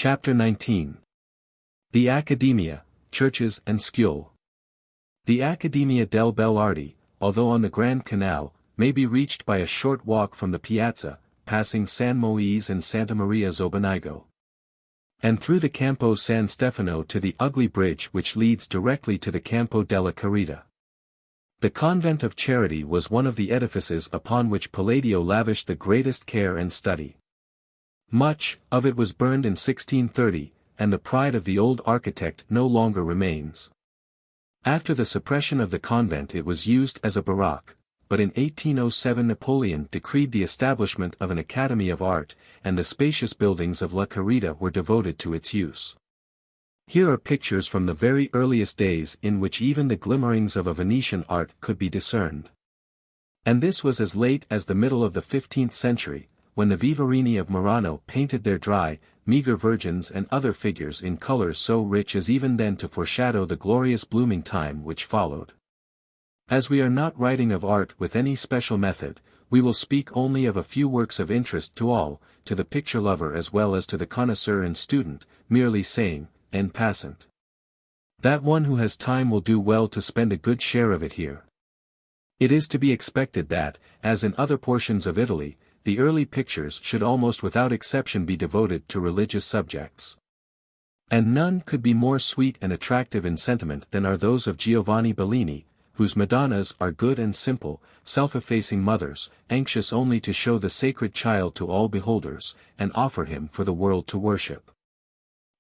Chapter 19. The Accademia, Churches and Scuole. The Accademia del Belle Arti, although on the Grand Canal, may be reached by a short walk from the piazza, passing San Moise and Santa Maria Zobenigo, and through the Campo San Stefano to the ugly bridge which leads directly to the Campo della Carita. The Convent of Charity was one of the edifices upon which Palladio lavished the greatest care and study. Much of it was burned in 1630, and the pride of the old architect no longer remains. After the suppression of the convent it was used as a barrack, but in 1807 Napoleon decreed the establishment of an Academy of Art, and the spacious buildings of La Carita were devoted to its use. Here are pictures from the very earliest days in which even the glimmerings of a Venetian art could be discerned. And this was as late as the middle of the 15th century, when the Vivarini of Murano painted their dry, meager Virgins and other figures in colors so rich as even then to foreshadow the glorious blooming time which followed. As we are not writing of art with any special method, we will speak only of a few works of interest to all, to the picture lover as well as to the connoisseur and student, merely saying, en passant, that one who has time will do well to spend a good share of it here. It is to be expected that, as in other portions of Italy, the early pictures should almost without exception be devoted to religious subjects. And none could be more sweet and attractive in sentiment than are those of Giovanni Bellini, whose Madonnas are good and simple, self-effacing mothers, anxious only to show the sacred child to all beholders, and offer him for the world to worship.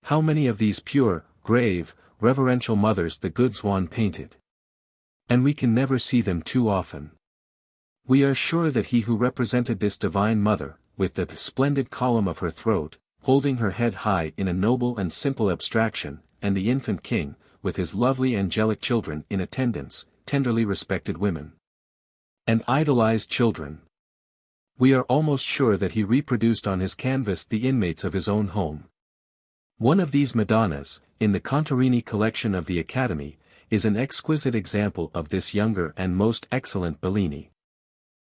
How many of these pure, grave, reverential mothers the good Swann painted! And we can never see them too often. We are sure that he who represented this divine mother, with the splendid column of her throat, holding her head high in a noble and simple abstraction, and the infant king, with his lovely angelic children in attendance, tenderly respected women, and idolized children. We are almost sure that he reproduced on his canvas the inmates of his own home. One of these Madonnas, in the Contarini collection of the Academy, is an exquisite example of this younger and most excellent Bellini.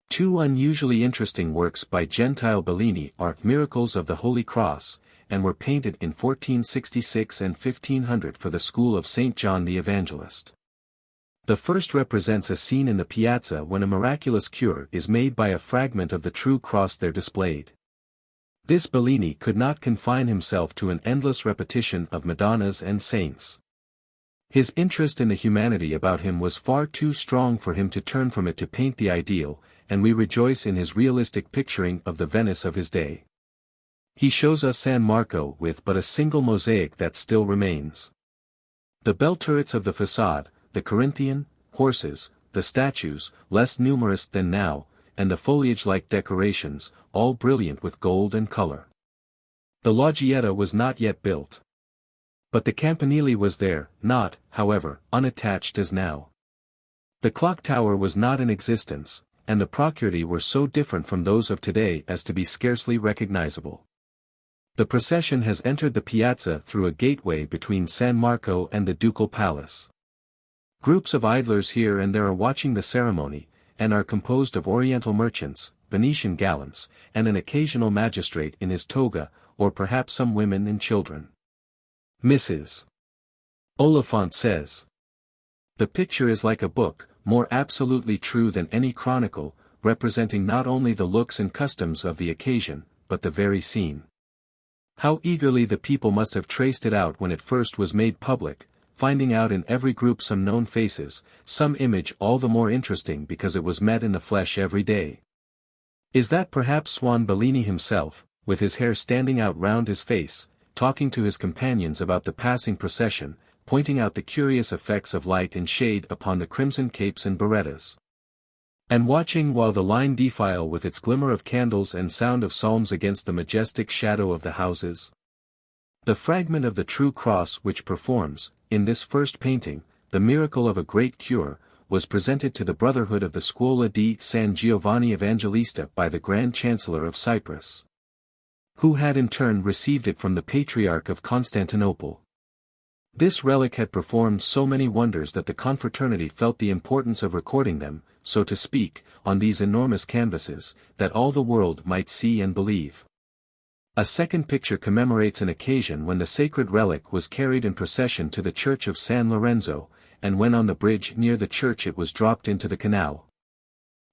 Two unusually interesting works by Gentile Bellini are Miracles of the Holy Cross, and were painted in 1466 and 1500 for the school of St. John the Evangelist. The first represents a scene in the piazza when a miraculous cure is made by a fragment of the true cross there displayed. This Bellini could not confine himself to an endless repetition of Madonnas and saints. His interest in the humanity about him was far too strong for him to turn from it to paint the ideal, and we rejoice in his realistic picturing of the Venice of his day. He shows us San Marco with but a single mosaic that still remains. The bell turrets of the façade, the Corinthian, horses, the statues, less numerous than now, and the foliage-like decorations, all brilliant with gold and color. The Loggietta was not yet built. But the Campanile was there, not, however, unattached as now. The clock tower was not in existence, and the procurti were so different from those of today as to be scarcely recognizable. The procession has entered the piazza through a gateway between San Marco and the Ducal Palace. Groups of idlers here and there are watching the ceremony, and are composed of Oriental merchants, Venetian gallants, and an occasional magistrate in his toga, or perhaps some women and children. Mrs. Oliphant says, "The picture is like a book, more absolutely true than any chronicle, representing not only the looks and customs of the occasion, but the very scene. How eagerly the people must have traced it out when it first was made public, finding out in every group some known faces, some image all the more interesting because it was met in the flesh every day. Is that perhaps Swann Bellini himself, with his hair standing out round his face, talking to his companions about the passing procession, pointing out the curious effects of light and shade upon the crimson capes and berettas, and watching while the line defile with its glimmer of candles and sound of psalms against the majestic shadow of the houses? The fragment of the true cross which performs, in this first painting, the miracle of a great cure, was presented to the Brotherhood of the Scuola di San Giovanni Evangelista by the Grand Chancellor of Cyprus, who had in turn received it from the Patriarch of Constantinople. This relic had performed so many wonders that the confraternity felt the importance of recording them, so to speak, on these enormous canvases, that all the world might see and believe. A second picture commemorates an occasion when the sacred relic was carried in procession to the church of San Lorenzo, and when on the bridge near the church it was dropped into the canal.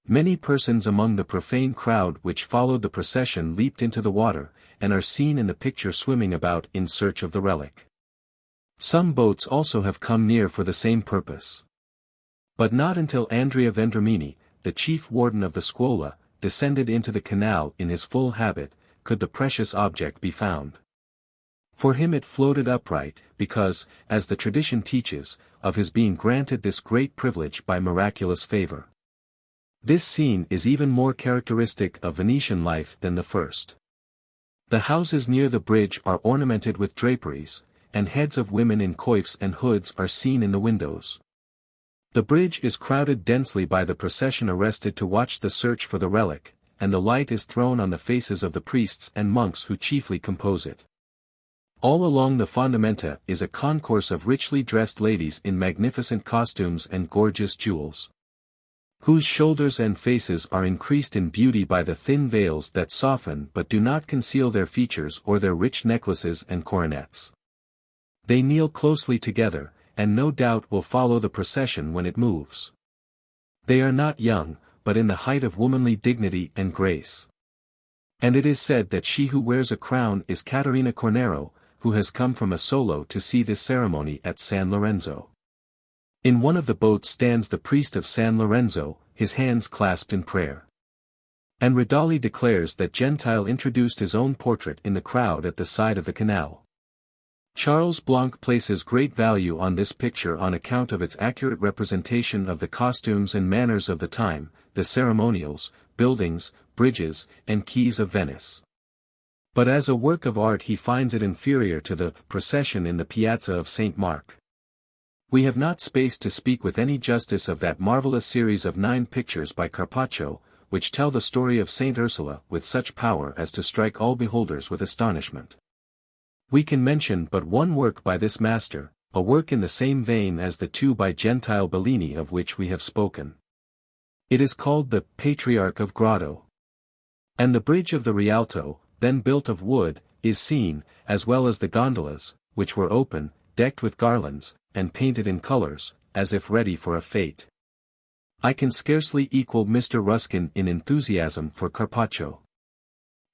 Many persons among the profane crowd which followed the procession leaped into the water, and are seen in the picture swimming about in search of the relic. Some boats also have come near for the same purpose. But not until Andrea Vendramini, the chief warden of the scuola, descended into the canal in his full habit, could the precious object be found. For him it floated upright, because, as the tradition teaches, of his being granted this great privilege by miraculous favor. This scene is even more characteristic of Venetian life than the first. The houses near the bridge are ornamented with draperies, and heads of women in coifs and hoods are seen in the windows. The bridge is crowded densely by the procession arrested to watch the search for the relic, and the light is thrown on the faces of the priests and monks who chiefly compose it. All along the fondamenta is a concourse of richly dressed ladies in magnificent costumes and gorgeous jewels, whose shoulders and faces are increased in beauty by the thin veils that soften but do not conceal their features or their rich necklaces and coronets. They kneel closely together, and no doubt will follow the procession when it moves. They are not young, but in the height of womanly dignity and grace. And it is said that she who wears a crown is Caterina Cornaro, who has come from Asolo to see this ceremony at San Lorenzo. In one of the boats stands the priest of San Lorenzo, his hands clasped in prayer. And Ridali declares that Gentile introduced his own portrait in the crowd at the side of the canal. Charles Blanc places great value on this picture on account of its accurate representation of the costumes and manners of the time, the ceremonials, buildings, bridges, and quays of Venice. But as a work of art he finds it inferior to the procession in the Piazza of St. Mark. We have not space to speak with any justice of that marvelous series of 9 pictures by Carpaccio, which tell the story of Saint Ursula with such power as to strike all beholders with astonishment. We can mention but one work by this master, a work in the same vein as the 2 by Gentile Bellini of which we have spoken. It is called the Patriarch of Grotto. And the bridge of the Rialto, then built of wood, is seen, as well as the gondolas, which were open, decked with garlands, and painted in colors, as if ready for a fete. I can scarcely equal Mr. Ruskin in enthusiasm for Carpaccio.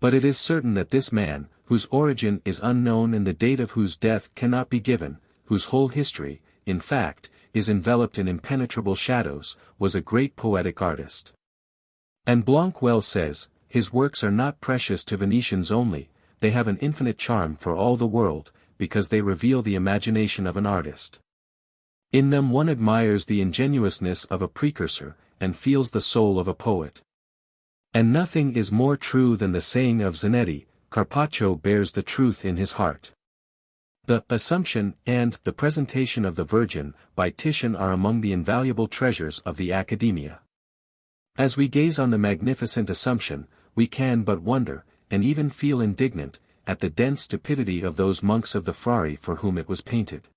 But it is certain that this man, whose origin is unknown and the date of whose death cannot be given, whose whole history, in fact, is enveloped in impenetrable shadows, was a great poetic artist. And Blanc well says, his works are not precious to Venetians only, they have an infinite charm for all the world, because they reveal the imagination of an artist. In them one admires the ingenuousness of a precursor, and feels the soul of a poet. And nothing is more true than the saying of Zanetti, Carpaccio bears the truth in his heart. The Assumption and The Presentation of the Virgin by Titian are among the invaluable treasures of the Accademia. As we gaze on the magnificent Assumption, we can but wonder, and even feel indignant, at the dense stupidity of those monks of the Frari for whom it was painted.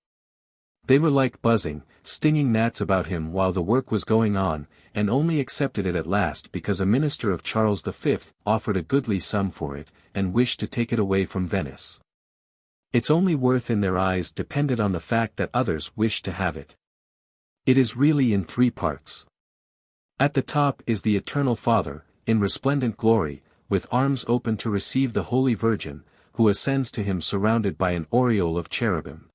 They were like buzzing, stinging gnats about him while the work was going on, and only accepted it at last because a minister of Charles V offered a goodly sum for it, and wished to take it away from Venice. Its only worth in their eyes depended on the fact that others wished to have it. It is really in 3 parts. At the top is the Eternal Father, in resplendent glory, with arms open to receive the Holy Virgin, who ascends to him surrounded by an aureole of cherubim.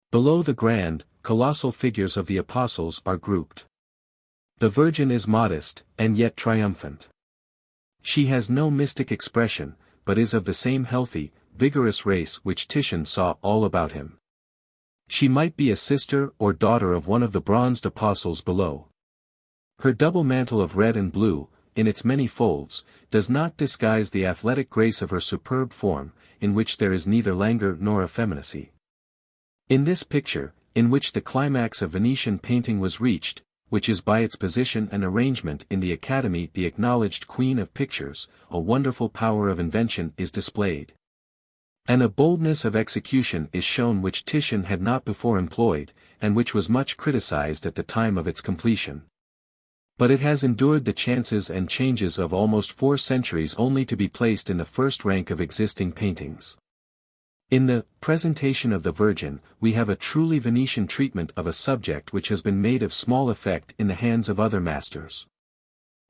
Below the grand, colossal figures of the apostles are grouped. The Virgin is modest, and yet triumphant. She has no mystic expression, but is of the same healthy, vigorous race which Titian saw all about him. She might be a sister or daughter of one of the bronzed apostles below. Her double mantle of red and blue, in its many folds, does not disguise the athletic grace of her superb form, in which there is neither languor nor effeminacy. In this picture, in which the climax of Venetian painting was reached, which is by its position and arrangement in the Academy the acknowledged queen of pictures, a wonderful power of invention is displayed. And a boldness of execution is shown which Titian had not before employed, and which was much criticized at the time of its completion. But it has endured the chances and changes of almost 4 centuries only to be placed in the first rank of existing paintings. In the Presentation of the Virgin, we have a truly Venetian treatment of a subject which has been made of small effect in the hands of other masters.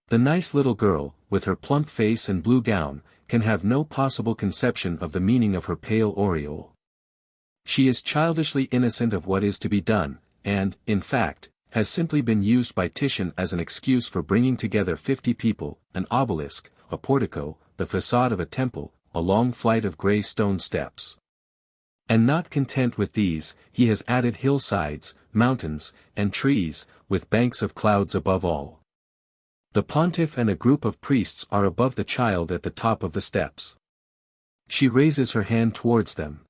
The nice little girl, with her plump face and blue gown, can have no possible conception of the meaning of her pale aureole. She is childishly innocent of what is to be done, and, in fact, has simply been used by Titian as an excuse for bringing together 50 people, an obelisk, a portico, the facade of a temple, a long flight of grey stone steps. And not content with these, he has added hillsides, mountains, and trees, with banks of clouds above all. The pontiff and a group of priests are above the child at the top of the steps. She raises her hand towards them.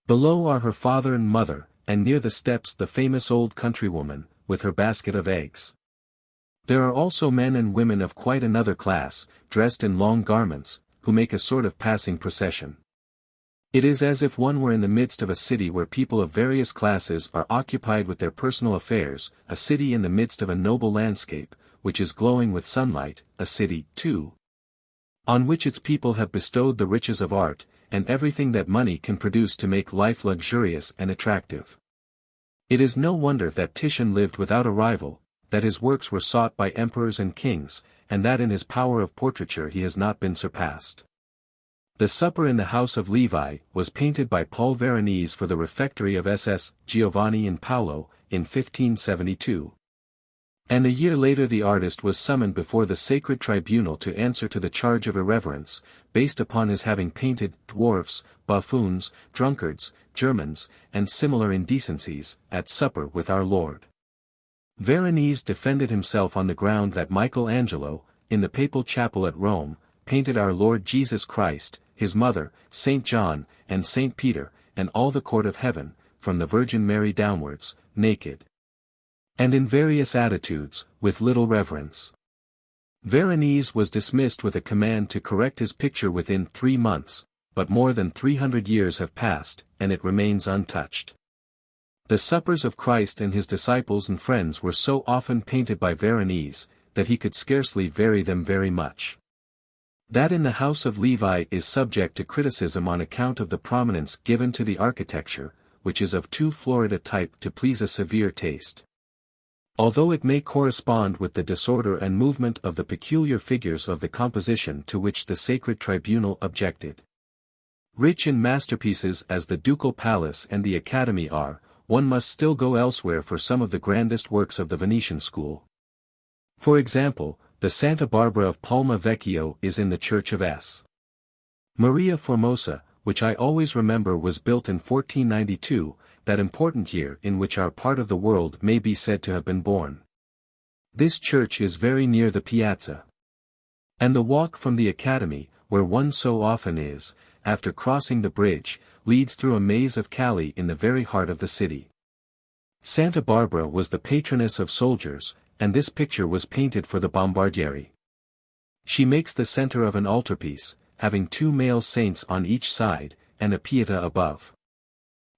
Below are her father and mother, and near the steps the famous old countrywoman, with her basket of eggs. There are also men and women of quite another class, dressed in long garments, who make a sort of passing procession. It is as if one were in the midst of a city where people of various classes are occupied with their personal affairs, a city in the midst of a noble landscape, which is glowing with sunlight, a city, too, on which its people have bestowed the riches of art, and everything that money can produce to make life luxurious and attractive. It is no wonder that Titian lived without a rival, that his works were sought by emperors and kings, and that in his power of portraiture he has not been surpassed. The Supper in the House of Levi was painted by Paul Veronese for the refectory of SS Giovanni and Paolo, in 1572. And a year later the artist was summoned before the sacred tribunal to answer to the charge of irreverence, based upon his having painted dwarfs, buffoons, drunkards, Germans, and similar indecencies, at supper with our Lord. Veronese defended himself on the ground that Michelangelo, in the papal chapel at Rome, painted our Lord Jesus Christ, his mother, Saint John, and Saint Peter, and all the court of heaven, from the Virgin Mary downwards, naked, and in various attitudes, with little reverence. Veronese was dismissed with a command to correct his picture within 3 months, but more than 300 years have passed, and it remains untouched. The suppers of Christ and his disciples and friends were so often painted by Veronese, that he could scarcely vary them very much. That in the House of Levi is subject to criticism on account of the prominence given to the architecture, which is of too florid a type to please a severe taste. Although it may correspond with the disorder and movement of the peculiar figures of the composition to which the sacred tribunal objected. Rich in masterpieces as the Ducal Palace and the Academy are, one must still go elsewhere for some of the grandest works of the Venetian school. For example, the Santa Barbara of Palma Vecchio is in the church of S. Maria Formosa, which I always remember was built in 1492, that important year in which our part of the world may be said to have been born. This church is very near the piazza. And the walk from the Academy, where one so often is, after crossing the bridge, leads through a maze of calli in the very heart of the city. Santa Barbara was the patroness of soldiers, and this picture was painted for the Bombardieri. She makes the center of an altarpiece, having 2 male saints on each side, and a Pietà above.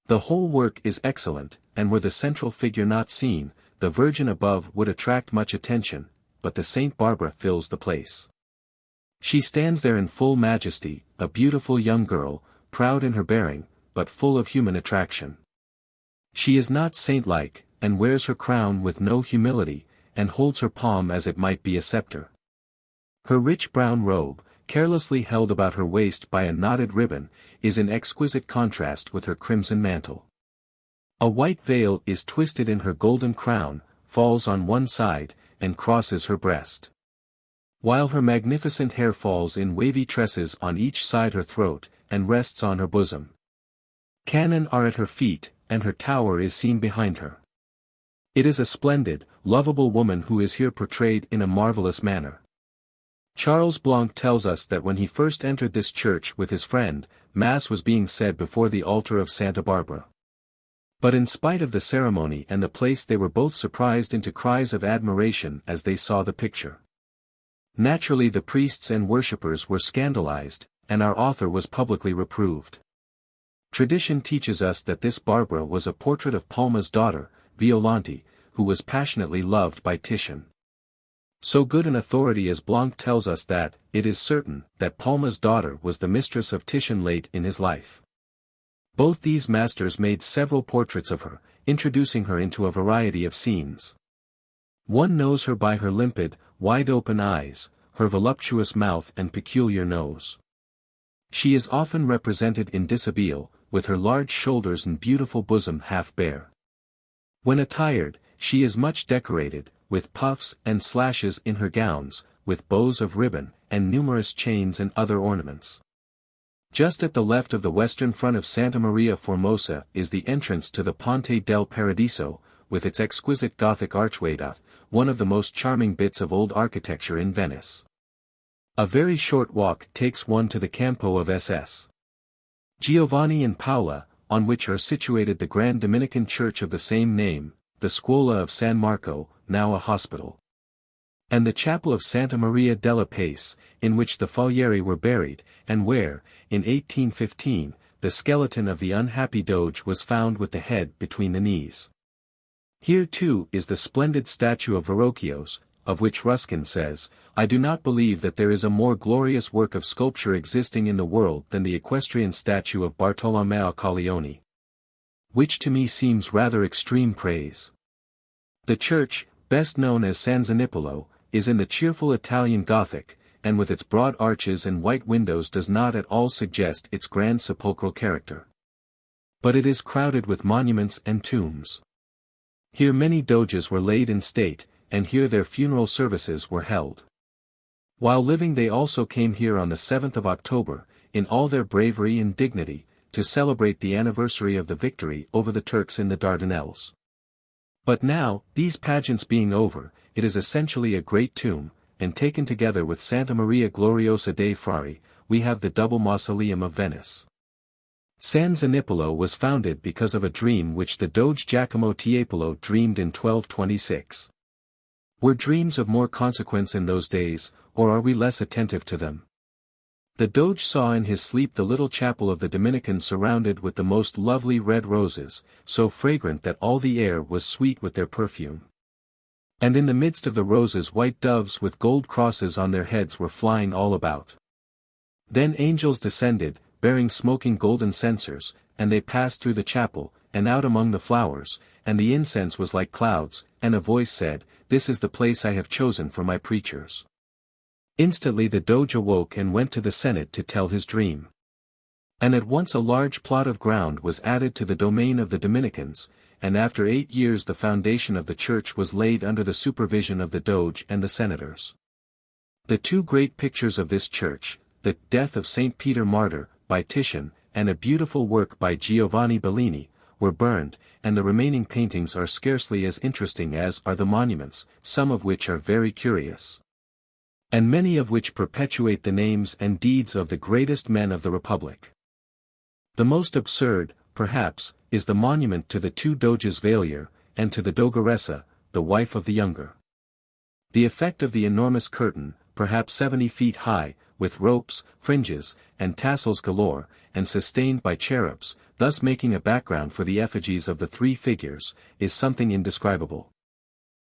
The whole work is excellent, and were the central figure not seen, the Virgin above would attract much attention, but the Saint Barbara fills the place. She stands there in full majesty, a beautiful young girl, proud in her bearing, but full of human attraction. She is not saint-like, and wears her crown with no humility, and holds her palm as it might be a scepter. Her rich brown robe, carelessly held about her waist by a knotted ribbon, is in exquisite contrast with her crimson mantle. A white veil is twisted in her golden crown, falls on one side, and crosses her breast, while her magnificent hair falls in wavy tresses on each side her throat, and rests on her bosom. Cannon are at her feet, and her tower is seen behind her. It is a splendid, lovable woman who is here portrayed in a marvelous manner. Charles Blanc tells us that when he first entered this church with his friend, Mass was being said before the altar of Santa Barbara. But in spite of the ceremony and the place they were both surprised into cries of admiration as they saw the picture. Naturally the priests and worshippers were scandalized, and our author was publicly reproved. Tradition teaches us that this Barbara was a portrait of Palma's daughter, Violante, who was passionately loved by Titian. So good an authority as Blanc tells us that, it is certain, that Palma's daughter was the mistress of Titian late in his life. Both these masters made several portraits of her, introducing her into a variety of scenes. One knows her by her limpid, wide-open eyes, her voluptuous mouth and peculiar nose. She is often represented in dishabille, with her large shoulders and beautiful bosom half bare. When attired, she is much decorated, with puffs and slashes in her gowns, with bows of ribbon, and numerous chains and other ornaments. Just at the left of the western front of Santa Maria Formosa is the entrance to the Ponte del Paradiso, with its exquisite Gothic archway. One of the most charming bits of old architecture in Venice. A very short walk takes one to the Campo of SS. Giovanni and Paola, on which are situated the grand Dominican church of the same name, the Scuola of San Marco, now a hospital, and the chapel of Santa Maria della Pace, in which the Falieri were buried, and where, in 1815, the skeleton of the unhappy Doge was found with the head between the knees. Here too is the splendid statue of Verrocchio's, of which Ruskin says, "I do not believe that there is a more glorious work of sculpture existing in the world than the equestrian statue of Bartolomeo Colleoni. Which to me seems rather extreme praise." The church, best known as San Zanipolo, is in the cheerful Italian Gothic, and with its broad arches and white windows does not at all suggest its grand sepulchral character. But it is crowded with monuments and tombs. Here many doges were laid in state, and here their funeral services were held. While living they also came here on the 7th of October, in all their bravery and dignity, to celebrate the anniversary of the victory over the Turks in the Dardanelles. But now, these pageants being over, it is essentially a great tomb, and taken together with Santa Maria Gloriosa dei Frari, we have the double mausoleum of Venice. San Zanipolo was founded because of a dream which the Doge Giacomo Tiepolo dreamed in 1226. Were dreams of more consequence in those days, or are we less attentive to them? The Doge saw in his sleep the little chapel of the Dominicans surrounded with the most lovely red roses, so fragrant that all the air was sweet with their perfume. And in the midst of the roses white doves with gold crosses on their heads were flying all about. Then angels descended, bearing smoking golden censers, and they passed through the chapel, and out among the flowers, and the incense was like clouds, and a voice said, "This is the place I have chosen for my preachers." Instantly the Doge awoke and went to the Senate to tell his dream. And at once a large plot of ground was added to the domain of the Dominicans, and after 8 years the foundation of the church was laid under the supervision of the Doge and the senators. The two great pictures of this church, the Death of St. Peter Martyr, by Titian, and a beautiful work by Giovanni Bellini, were burned, and the remaining paintings are scarcely as interesting as are the monuments, some of which are very curious, and many of which perpetuate the names and deeds of the greatest men of the Republic. The most absurd, perhaps, is the monument to the two Doges Valier, and to the Dogaressa, the wife of the younger. The effect of the enormous curtain, perhaps 70 feet high, with ropes, fringes, and tassels galore, and sustained by cherubs, thus making a background for the effigies of the three figures, is something indescribable.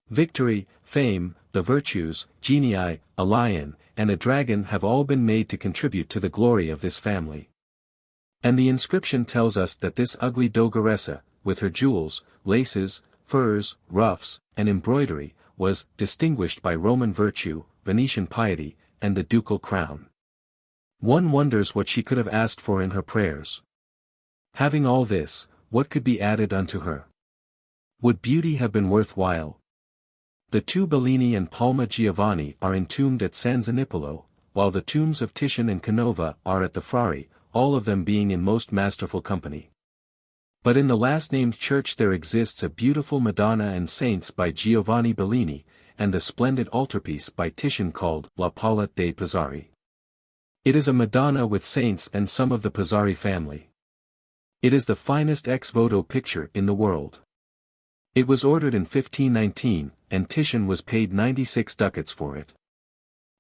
Victory, fame, the virtues, genii, a lion, and a dragon have all been made to contribute to the glory of this family. And the inscription tells us that this ugly Dogaressa, with her jewels, laces, furs, ruffs, and embroidery, was distinguished by Roman virtue, Venetian piety, and the ducal crown. One wonders what she could have asked for in her prayers. Having all this, what could be added unto her? Would beauty have been worthwhile? The two Bellini and Palma Giovanni are entombed at San Zanipolo, while the tombs of Titian and Canova are at the Frari, all of them being in most masterful company. But in the last-named church there exists a beautiful Madonna and Saints by Giovanni Bellini, and a splendid altarpiece by Titian called La Paula dei Pizzari. It is a Madonna with saints and some of the Pizzari family. It is the finest ex voto picture in the world. It was ordered in 1519, and Titian was paid 96 ducats for it.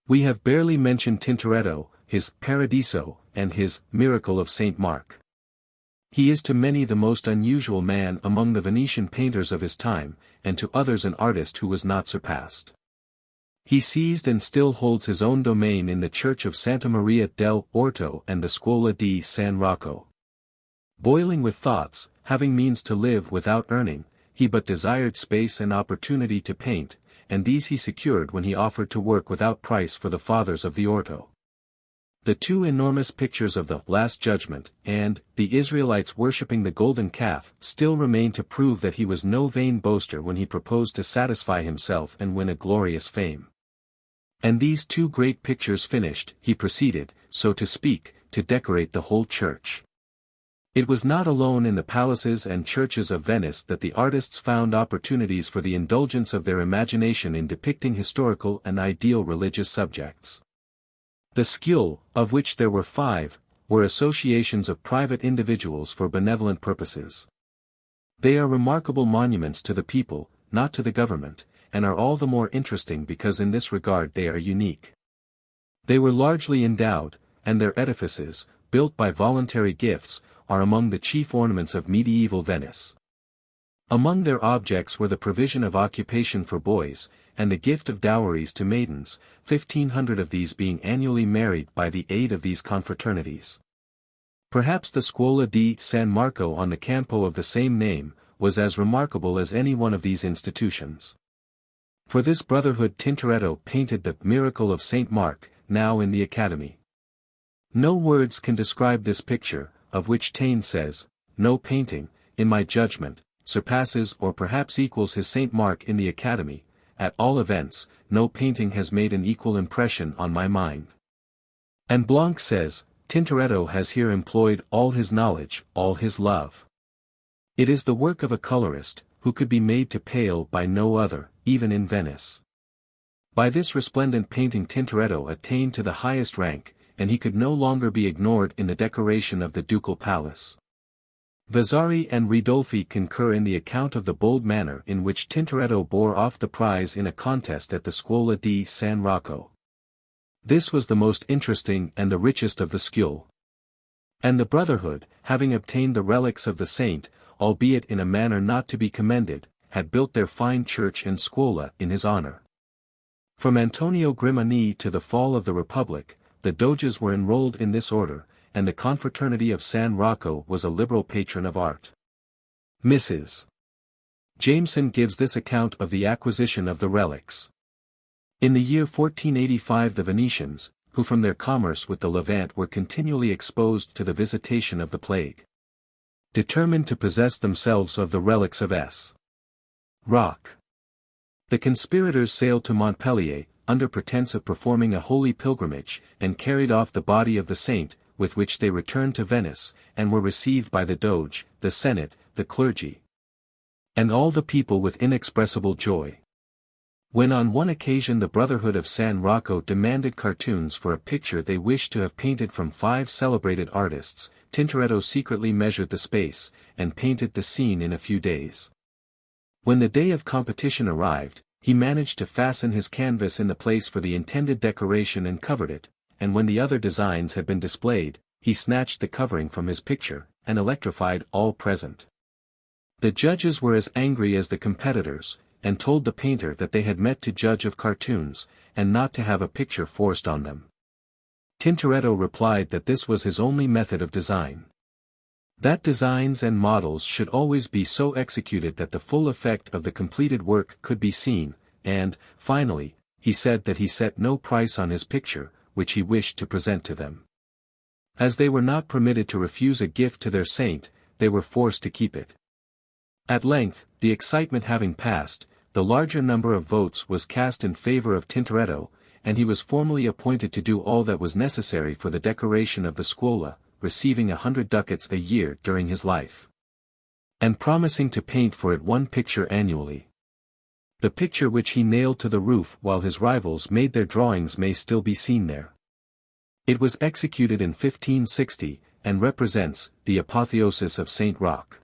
We have barely mentioned Tintoretto, his Paradiso, and his Miracle of St. Mark. He is to many the most unusual man among the Venetian painters of his time, and to others an artist who was not surpassed. He seized and still holds his own domain in the Church of Santa Maria del Orto and the Scuola di San Rocco. Boiling with thoughts, having means to live without earning, he but desired space and opportunity to paint, and these he secured when he offered to work without price for the Fathers of the Orto. The two enormous pictures of the Last Judgment, and the Israelites worshipping the golden calf, still remain to prove that he was no vain boaster when he proposed to satisfy himself and win a glorious fame. And these two great pictures finished, he proceeded, so to speak, to decorate the whole church. It was not alone in the palaces and churches of Venice that the artists found opportunities for the indulgence of their imagination in depicting historical and ideal religious subjects. The Scuole, of which there were 5, were associations of private individuals for benevolent purposes. They are remarkable monuments to the people, not to the government, and are all the more interesting because in this regard they are unique. They were largely endowed, and their edifices, built by voluntary gifts, are among the chief ornaments of medieval Venice. Among their objects were the provision of occupation for boys, and the gift of dowries to maidens, 1,500 of these being annually married by the aid of these confraternities. Perhaps the Scuola di San Marco on the Campo of the same name, was as remarkable as any one of these institutions. For this brotherhood Tintoretto painted the Miracle of St. Mark, now in the Academy. No words can describe this picture, of which Taine says, "No painting, in my judgment, surpasses or perhaps equals his St. Mark in the Academy, at all events, no painting has made an equal impression on my mind." And Blanc says, Tintoretto has here employed all his knowledge, all his love. It is the work of a colorist, who could be made to pale by no other, even in Venice. By this resplendent painting Tintoretto attained to the highest rank, and he could no longer be ignored in the decoration of the ducal palace. Vasari and Ridolfi concur in the account of the bold manner in which Tintoretto bore off the prize in a contest at the Scuola di San Rocco. This was the most interesting and the richest of the Scuole. And the brotherhood, having obtained the relics of the saint, albeit in a manner not to be commended, had built their fine church and scuola in his honor. From Antonio Grimani to the fall of the Republic, the Doges were enrolled in this order, and the Confraternity of San Rocco was a liberal patron of art. Mrs. Jameson gives this account of the acquisition of the relics. In the year 1485 the Venetians, who from their commerce with the Levant were continually exposed to the visitation of the plague, determined to possess themselves of the relics of S. Rock. The conspirators sailed to Montpellier, under pretence of performing a holy pilgrimage, and carried off the body of the saint, with which they returned to Venice, and were received by the Doge, the Senate, the clergy, and all the people with inexpressible joy. When on one occasion the Brotherhood of San Rocco demanded cartoons for a picture they wished to have painted from 5 celebrated artists, Tintoretto secretly measured the space, and painted the scene in a few days. When the day of competition arrived, he managed to fasten his canvas in the place for the intended decoration and covered it, and when the other designs had been displayed, he snatched the covering from his picture, and electrified all present. The judges were as angry as the competitors, and told the painter that they had met to judge of cartoons, and not to have a picture forced on them. Tintoretto replied that this was his only method of design. That designs and models should always be so executed that the full effect of the completed work could be seen, and, finally, he said that he set no price on his picture, which he wished to present to them. As they were not permitted to refuse a gift to their saint, they were forced to keep it. At length, the excitement having passed, the larger number of votes was cast in favor of Tintoretto, and he was formally appointed to do all that was necessary for the decoration of the scuola, receiving 100 ducats a year during his life, and promising to paint for it 1 picture annually. The picture which he nailed to the roof while his rivals made their drawings may still be seen there. It was executed in 1560, and represents the apotheosis of St. Roch.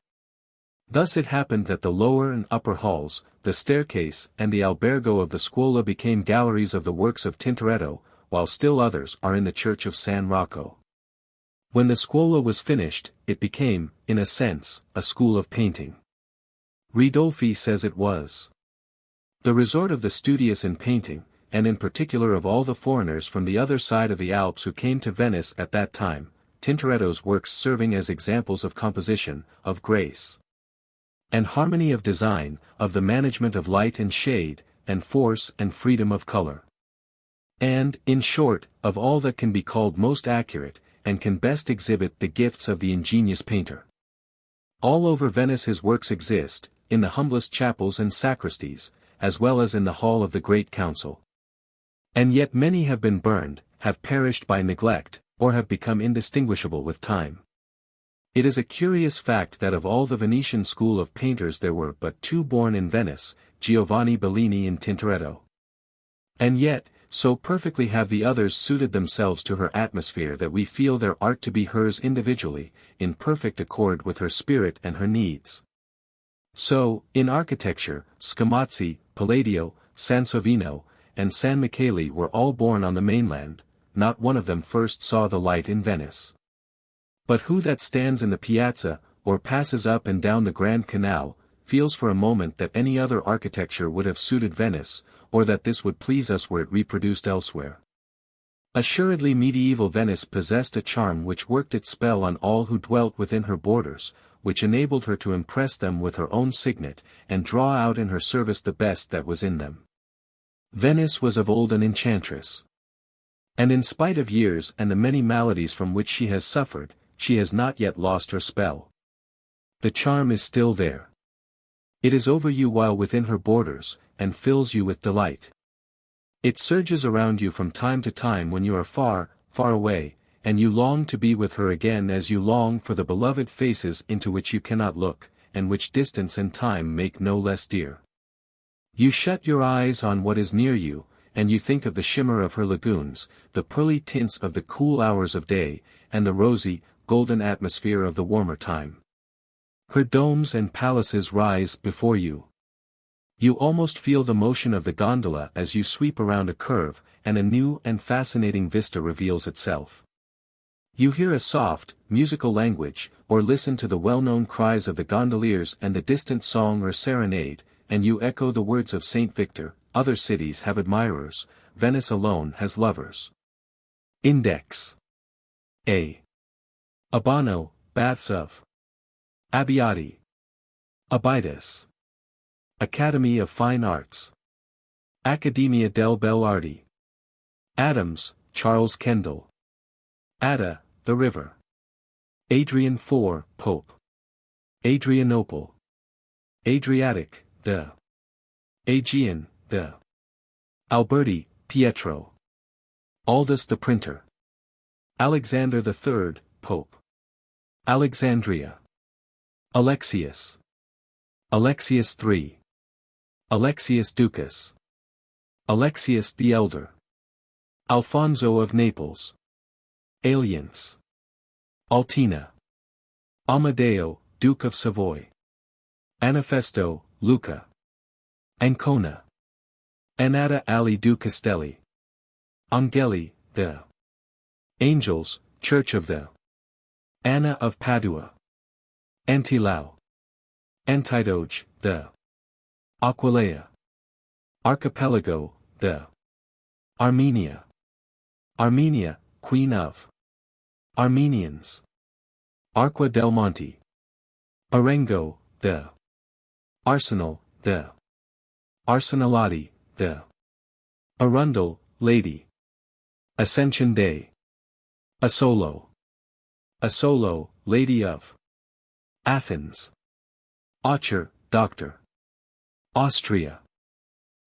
Thus it happened that the lower and upper halls, the staircase and the albergo of the scuola became galleries of the works of Tintoretto, while still others are in the church of San Rocco. When the scuola was finished, it became, in a sense, a school of painting. Ridolfi says it was the resort of the studious in painting, and in particular of all the foreigners from the other side of the Alps who came to Venice at that time, Tintoretto's works serving as examples of composition, of grace and harmony of design, of the management of light and shade, and force and freedom of color. And, in short, of all that can be called most accurate, and can best exhibit the gifts of the ingenious painter. All over Venice his works exist, in the humblest chapels and sacristies, as well as in the hall of the Great Council. And yet many have been burned, have perished by neglect, or have become indistinguishable with time. It is a curious fact that of all the Venetian school of painters there were but two born in Venice, Giovanni Bellini and Tintoretto. And yet, so perfectly have the others suited themselves to her atmosphere that we feel their art to be hers individually, in perfect accord with her spirit and her needs. So, in architecture, Scamozzi, Palladio, Sansovino, and San Michele were all born on the mainland, not one of them first saw the light in Venice. But who that stands in the piazza, or passes up and down the Grand Canal, feels for a moment that any other architecture would have suited Venice, or that this would please us were it reproduced elsewhere? Assuredly medieval Venice possessed a charm which worked its spell on all who dwelt within her borders, which enabled her to impress them with her own signet, and draw out in her service the best that was in them. Venice was of old an enchantress. And in spite of years and the many maladies from which she has suffered, she has not yet lost her spell. The charm is still there. It is over you while within her borders, and fills you with delight. It surges around you from time to time when you are far, far away, and you long to be with her again as you long for the beloved faces into which you cannot look, and which distance and time make no less dear. You shut your eyes on what is near you, and you think of the shimmer of her lagoons, the pearly tints of the cool hours of day, and the rosy, golden atmosphere of the warmer time. Her domes and palaces rise before you. You almost feel the motion of the gondola as you sweep around a curve, and a new and fascinating vista reveals itself. You hear a soft, musical language, or listen to the well-known cries of the gondoliers and the distant song or serenade, and you echo the words of Saint Victor, other cities have admirers, Venice alone has lovers. Index. A. Abano, Baths of Abbiati. Abitus. Academy of Fine Arts. Accademia delle Belle Arti. Adams, Charles Kendall. Adda, the river. Adrian IV, Pope. Adrianople. Adriatic, the. Aegean, the. Alberti, Pietro. Aldus the printer. Alexander III, Pope. Alexandria. Alexius. Alexius III. Alexius Ducas. Alexius the Elder. Alfonso of Naples. Aliens. Altina. Amadeo, Duke of Savoy. Anafesto, Luca. Ancona. Annata Ali du Castelli. Angeli, the. Angels, Church of the. Anna of Padua. Antilau. Antidoge, the. Aquileia. Archipelago, the. Armenia. Armenia, Queen of. Armenians. Arqua del Monte. Arengo, the. Arsenal, the. Arsenalati, the. Arundel, Lady. Ascension Day. Asolo. Asolo, Lady of. Athens. Aucher, Doctor. Austria.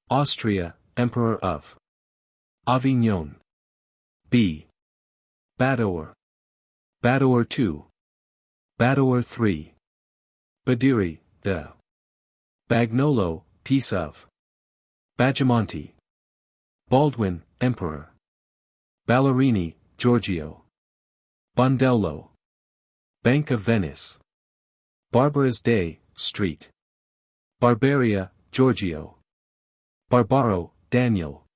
Austria, Emperor of. Avignon. B. Badoer. Badoer II. Badoer III. Badiri, the. Bagnolo, Peace of. Bagimonti. Baldwin, Emperor. Ballerini, Giorgio. Bondello. Bank of Venice. Barbara's Day, Street. Barbaria, Giorgio. Barbaro, Daniel.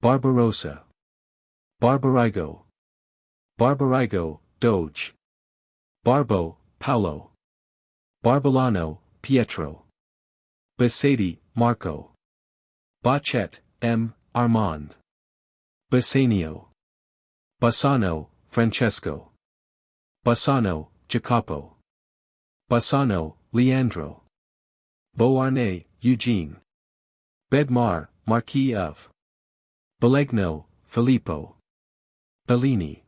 Barbarossa. Barbarigo. Barbarigo, Doge. Barbo, Paolo. Barbolano, Pietro. Basadi, Marco. Bachet, M. Armand. Bassanio. Bassano, Francesco. Bassano, Jacopo. Bassano, Leandro. Beauharnais, Eugene. Bedmar, Marquis of. Belegno, Filippo. Bellini.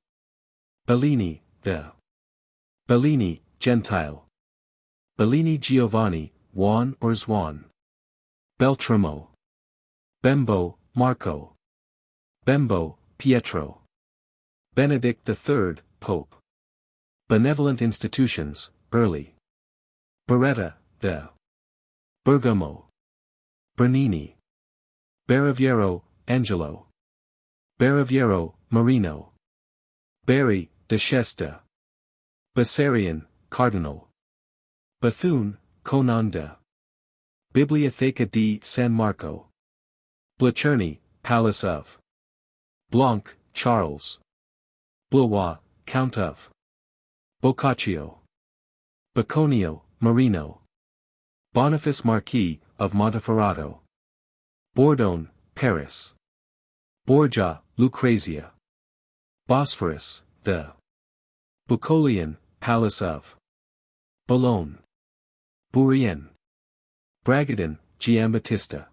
Bellini, the. Bellini, Gentile. Bellini Giovanni, Juan or Zwan. Beltramo. Bembo, Marco. Bembo, Pietro. Benedict III, Pope. Benevolent institutions, early. Beretta, the. Bergamo. Bernini. Baraviero, Angelo. Baraviero, Marino. Berry, de Chesta. Bessarion, Cardinal. Bethune, Conan de. Bibliotheca di San Marco. Blacherny, Palace of. Blanc, Charles. Blois, Count of. Boccaccio. Bocconio, Marino. Boniface Marquis, of Monteferrato. Bordone, Paris. Borgia, Lucrezia. Bosphorus, the. Bucolion, Palace of. Boulogne. Bourrienne. Bragadin, Giambattista.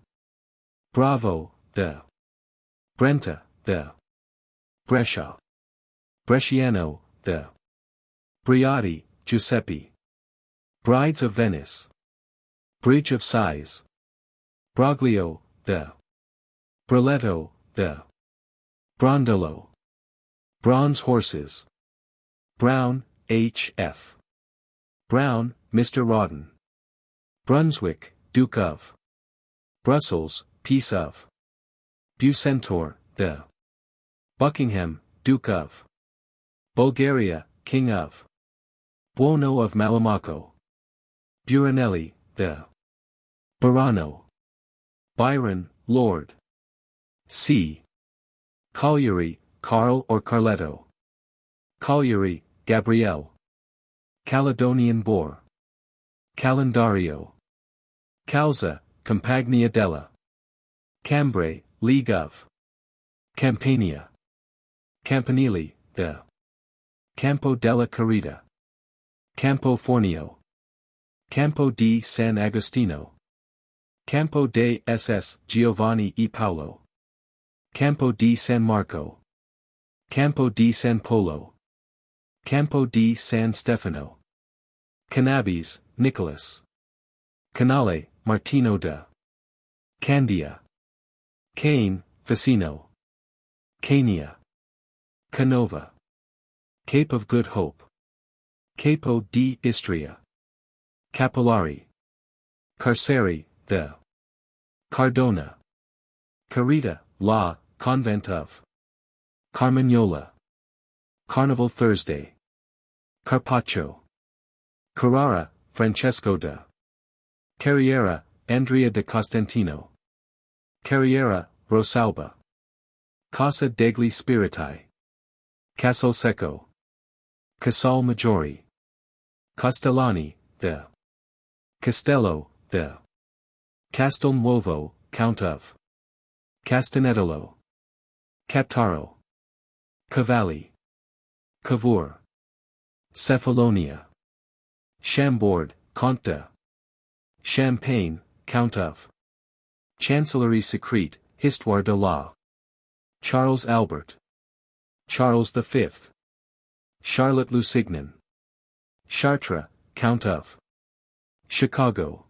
Bravo, the. Brenta, the. Brescia. Bresciano, the. Briati, Giuseppe. Brides of Venice. Bridge of Sighs. Broglio, the. Broletto, the. Brondolo. Bronze Horses. Brown, H.F. Brown, Mr. Rawdon. Brunswick, Duke of. Brussels, Peace of. Bucentaur, the. Buckingham, Duke of. Bulgaria, King of. Buono of Malamaco. Buranelli, the. Burano. Byron, Lord. C. Colliery, Carl or Carletto. Colliery, Gabrielle. Caledonian Boar. Calendario. Calza, Compagnia della. Cambrai, League of. Campania. Campanile, the. Campo della Carita. Campo Fornio. Campo di San Agostino. Campo de SS Giovanni e Paolo. Campo di San Marco. Campo di San Polo. Campo di San Stefano. Cannabis, Nicholas. Canale, Martino da. Candia. Cane, Facino. Cania. Canova. Cape of Good Hope. Capo di Istria. Capillari. Carceri, the. Cardona. Carita, la, Convent of. Carmagnola. Carnival Thursday. Carpaccio. Carrara, Francesco da. Carriera, Andrea de Costantino. Carriera, Rosalba. Casa degli Spiriti. Castelseco. Casal Maggiore. Castellani, the. Castello, the. Castelnuovo, Count of. Castanedolo. Cattaro. Cavalli. Cavour. Cephalonia. Chambord, Comte de. Champagne, Count of. Chancellerie Secrète, Histoire de la. Charles Albert. Charles V. Charlotte Lusignan. Chartres, Count of. Chicago.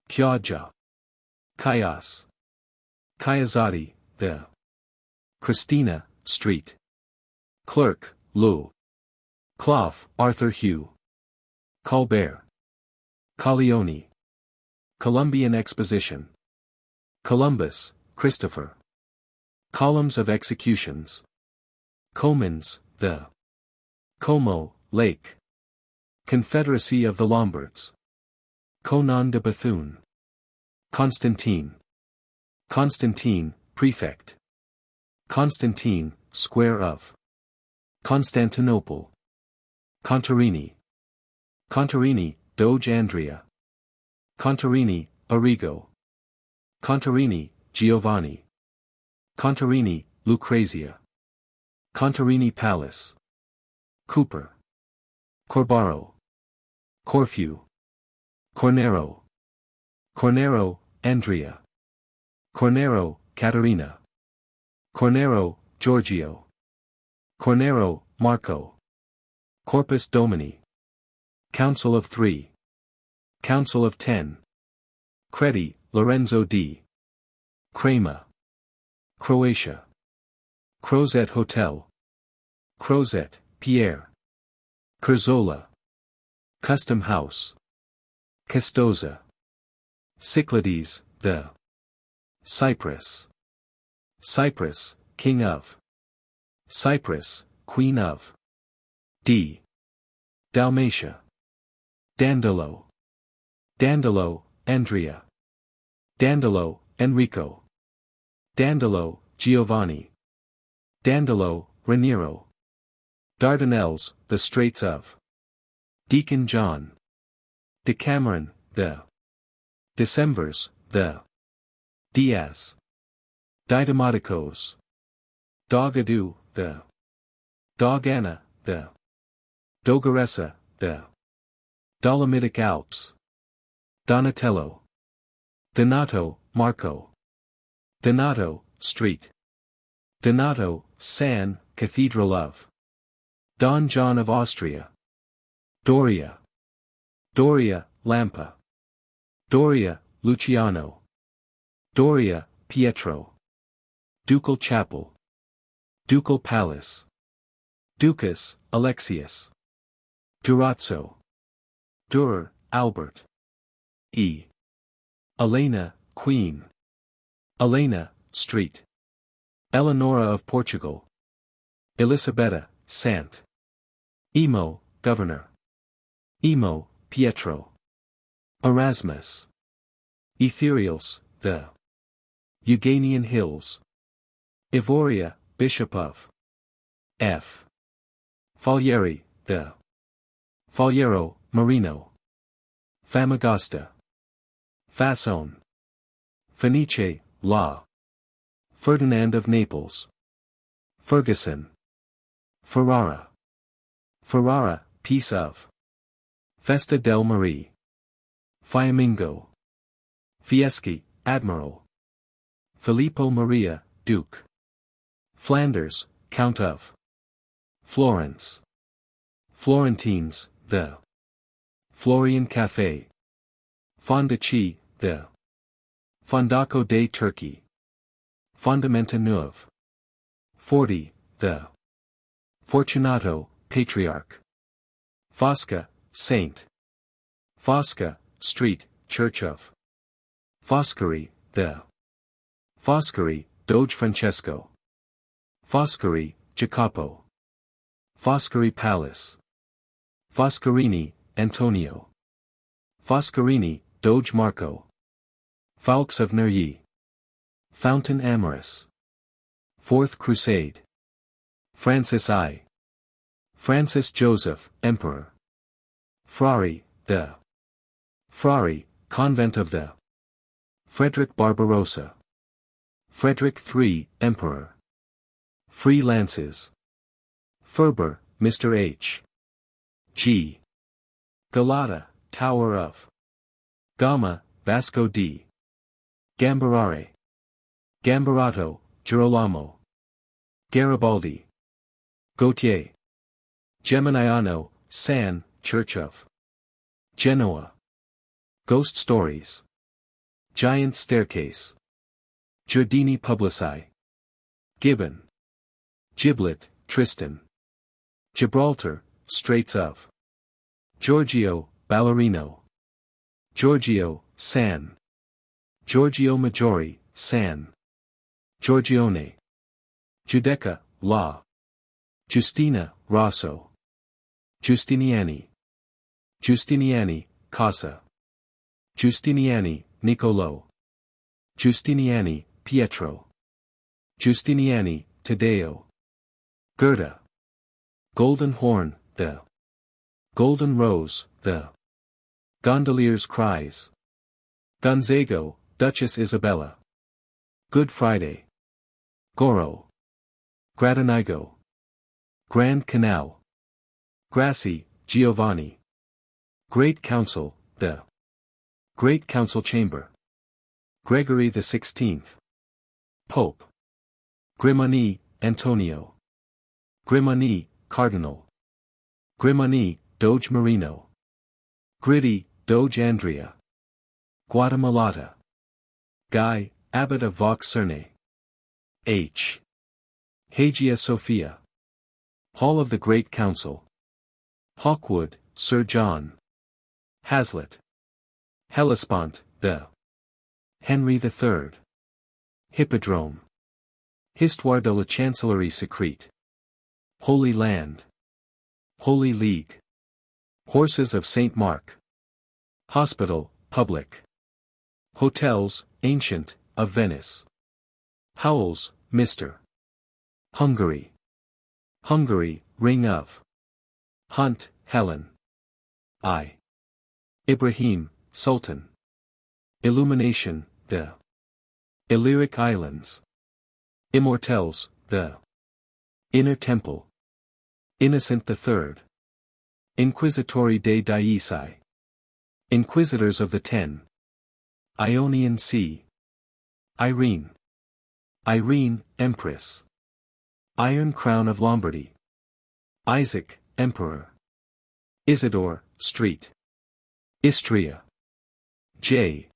Chioggia. Chios. Chiazzotti, the. Christina, Street. Clerk, Lou. Clough, Arthur Hugh. Colbert. Colleoni. Columbian Exposition. Columbus, Christopher. Columns of Executions. Comans, the. Como, Lake. Confederacy of the Lombards. Conan de Bethune. Constantine. Constantine, Prefect. Constantine, Square of. Constantinople. Contarini. Contarini, Doge Andrea. Contarini, Arrigo. Contarini, Giovanni. Contarini, Lucrezia. Contarini Palace. Cooper. Corbaro. Corfu. Cornero. Cornero, Andrea. Cornero, Caterina. Cornero, Giorgio. Cornero, Marco. Corpus Domini. Council of 3. Council of 10. Credi, Lorenzo D. Crema. Croatia. Crozet Hotel. Crozet, Pierre. Curzola. Custom House. Custoza. Cyclades, the. Cyprus. Cyprus, King of. Cyprus, Queen of. D. Dalmatia. Dandolo. Dandolo, Andrea. Dandolo, Enrico. Dandolo, Giovanni. Dandolo, Raniero. Dardanelles, the Straits of. Deacon John. Decameron, the. Decembers, the. Diaz. Didymaticos. Dogadou, the. Dogana, the. Dogaressa, the. Dolomitic Alps. Donatello. Donato, Marco. Donato, Street. Donato, San, Cathedral of. Don John of Austria. Doria. Doria, Lampa. Doria, Luciano. Doria, Pietro. Ducal Chapel. Ducal Palace. Ducas, Alexius. Durazzo. Durer, Albert. E. Elena, Queen. Elena, Street. Eleonora of Portugal. Elisabetta, Sant. Emo, Governor. Emo, Pietro. Erasmus. Ethereals, the. Euganian Hills. Evoria, Bishop of. F. Falieri, the. Faliero, Marino. Famagosta. Fasone. Fenice, La. Ferdinand of Naples. Ferguson. Ferrara. Ferrara, Peace of. Festa del Marie. Fiamingo. Fieschi, Admiral. Filippo Maria, Duke. Flanders, Count of. Florence. Florentines, the. Florian Café. Fondaci, the. Fondaco de Turkey. Fondamenta Neuve. 40, the. Fortunato, Patriarch. Fosca, Saint. Fosca, Street, Church of. Foscari, the. Foscari, Doge Francesco. Foscari, Jacopo. Foscari Palace. Foscarini, Antonio. Foscarini, Doge Marco. Faux of Neuilly. Fountain Amoris. Fourth Crusade. Francis I. Francis Joseph, Emperor. Frari, the. Frari, Convent of the. Frederick Barbarossa. Frederick III, Emperor. Free Lances. Ferber, Mr. H. G. Galata, Tower of. Gama, Vasco d. Gambarare. Gambarato, Girolamo. Garibaldi. Gautier. Geminiano, San, Church of. Genoa. Ghost Stories. Giant Staircase. Giardini Publici. Gibbon. Giblet, Tristan. Gibraltar, Straits of. Giorgio, Ballerino. Giorgio, San. Giorgio Maggiore, San. Giorgione. Giudecca, La. Justina, Rosso. Giustiniani. Giustiniani, Casa. Giustiniani, Niccolo. Giustiniani, Pietro. Giustiniani, Taddeo. Gerda. Golden Horn, the. Golden Rose, the. Gondolier's Cries. Gonzago, Duchess Isabella. Good Friday. Goro. Gradenigo. Grand Canal. Grassi, Giovanni. Great Council, the Great Council Chamber. Gregory XVI. Pope. Grimani, Antonio. Grimani, Cardinal. Grimani, Doge Marino. Gritty, Doge Andrea. Guatemalata. Guy, Abbot of Vaux Cerne. H. Hagia Sophia. Hall of the Great Council. Hawkwood, Sir John. Hazlitt. Hellespont, the Henry III. Hippodrome. Histoire de la Chancellerie Secrète. Holy Land. Holy League. Horses of St. Mark. Hospital, public. Hotels, ancient, of Venice. Howells, Mr. Hungary. Hungary, ring of. Hunt, Helen. I. Ibrahim, Sultan. Illumination, the Illyric Islands. Immortelles, the Inner Temple. Innocent III. Inquisitori dei Dieci. Inquisitors of the Ten. Ionian Sea. Irene. Irene, Empress. Iron Crown of Lombardy. Isaac, Emperor. Isidore, Street. Istria. J.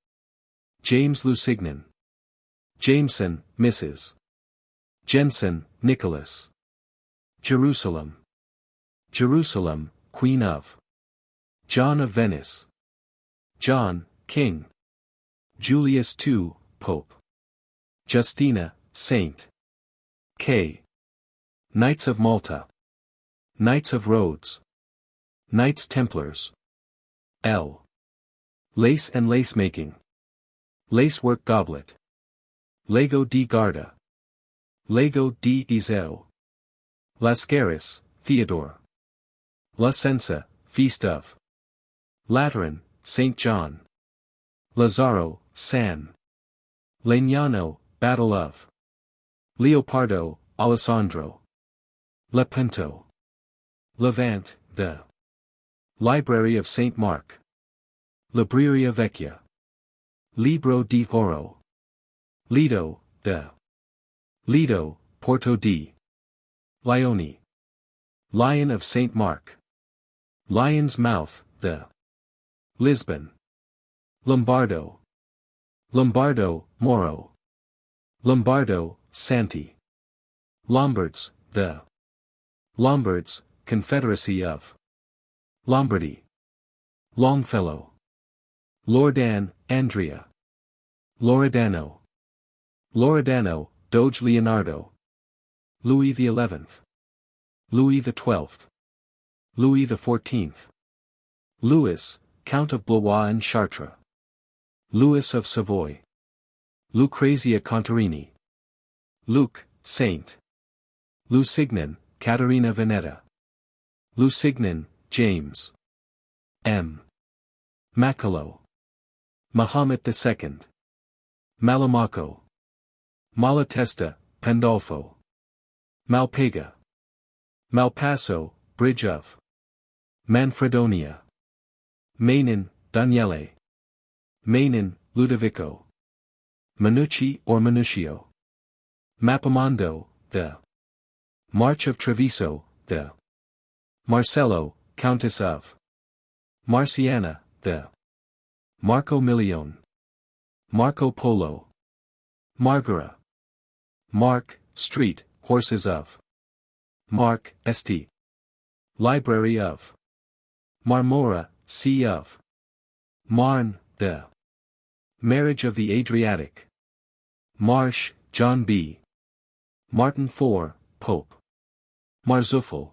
James Lusignan. Jameson, Mrs. Jensen, Nicholas. Jerusalem. Jerusalem, Queen of. John of Venice. John, King. Julius II, Pope. Justina, Saint. K. Knights of Malta. Knights of Rhodes. Knights Templars. L. Lace and lace making. Lacework goblet. Lego di Garda. Lego di Iseo. Lascaris, Theodore. La Senza, Feast of. Lateran, St. John. Lazaro, San. Legnano, Battle of. Leopardo, Alessandro. Lepanto. Levant, the Library of St. Mark. Libreria Vecchia. Libro di Oro. Lido, the Lido, Porto di Lione. Lion of St. Mark. Lion's Mouth, the Lisbon. Lombardo. Lombardo, Moro. Lombardo, Santi. Lombards, the Lombards, Confederacy of. Lombardy. Longfellow. Loredan, Andrea. Loredano. Loredano, Doge Leonardo. Louis XI. Louis XII. Louis XIV. Louis, Count of Blois and Chartres. Louis of Savoy. Lucrezia Contarini. Luke, Saint. Lusignan, Caterina Veneta. Lusignan, James. M. Macalo. Mahomet II. Malamaco. Malatesta, Pandolfo. Malpega. Malpaso, Bridge of. Manfredonia. Manin, Daniele. Manin, Ludovico. Manucci or Manutio. Mappamondo, the March of Treviso, the Marcello, Countess of. Marciana, the Marco Milione. Marco Polo. Margara. Mark, Street, Horses of. Mark, St. Library of. Marmora, Sea of. Marne, the Marriage of the Adriatic. Marsh, John B. Martin IV, Pope. Marzuffel.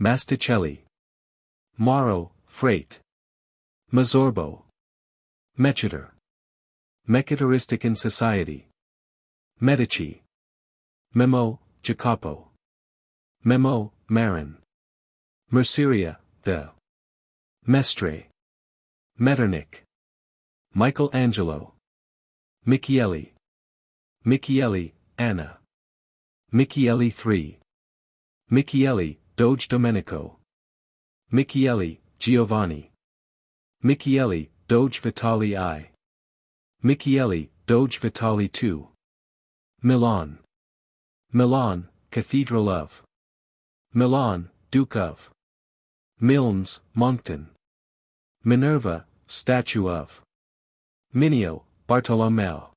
Masticelli. Maro, Freight. Mazorbo. Mecheter. Mechetaristic Society. Medici. Memo, Jacopo. Memo, Marin. Merceria, the Mestre. Metternich. Michelangelo. Michieli. Michieli, Anna. Michieli 3. Michieli, Doge Domenico. Michieli, Giovanni. Michieli, Doge Vitali I. Michieli, Doge Vitali II. Milan. Milan, Cathedral of. Milan, Duke of. Milnes, Moncton. Minerva, Statue of. Mineo, Bartolomeo.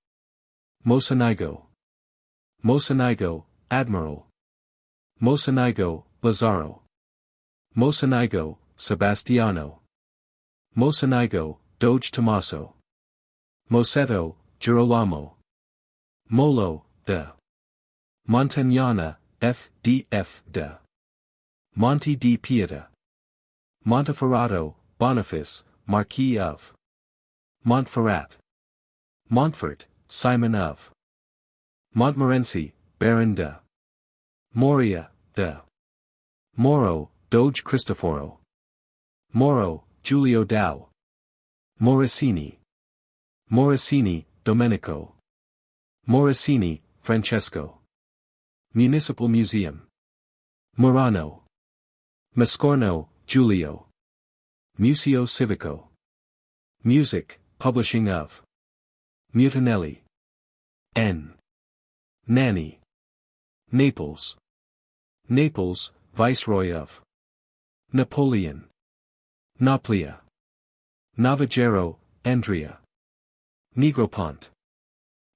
Mocenigo. Mocenigo, Admiral. Mocenigo, Lazzaro. Mocenigo, Sebastiano. Mocenigo, Doge Tommaso. Moceto, Girolamo. Molo, de. Montagnana, F.D.F. de. Monte di Pieta. Monteferrato, Boniface, Marquis of. Montferrat. Montfort, Simon of. Montmorency, Baron de. Moria, de. Moro, Doge Cristoforo. Moro, Giulio Dao. Morosini. Morosini, Domenico. Morosini, Francesco. Municipal Museum. Murano. Mascorno, Giulio. Museo Civico. Music, Publishing of. Mutinelli. N. Nani. Naples. Naples, Viceroy of. Napoleon. Naplia. Navigero, Andrea. Negropont.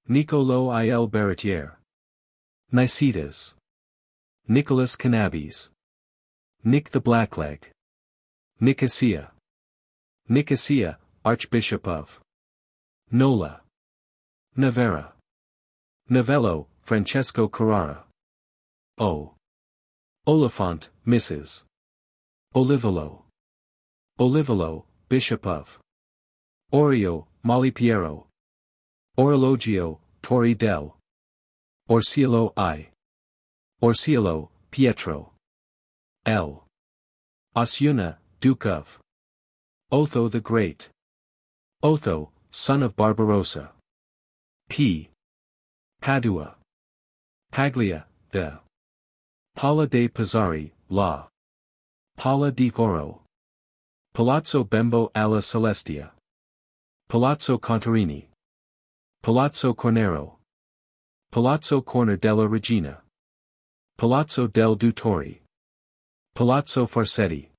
Nicolo il Baratier. Nicetas. Nicholas Cannabis. Nick the Blackleg. Nicosia. Nicosia, Archbishop of. Nola. Novara. Novello, Francesco Carrara. O. Oliphant, Mrs. Olivolo. Olivolo, Bishop of. Orio, Malipiero. Orologio, Torri del. Orsiello I. Orsiello, Pietro. L. Osuna, Duke of. Otho the Great. Otho, son of Barbarossa. P. Padua. Paglia, de. Paula de Pizzari, La. Paula di Coro. Palazzo Bembo alla Celestia. Palazzo Contarini. Palazzo Cornero. Palazzo Corner della Regina. Palazzo del Dutori. Palazzo Farsetti.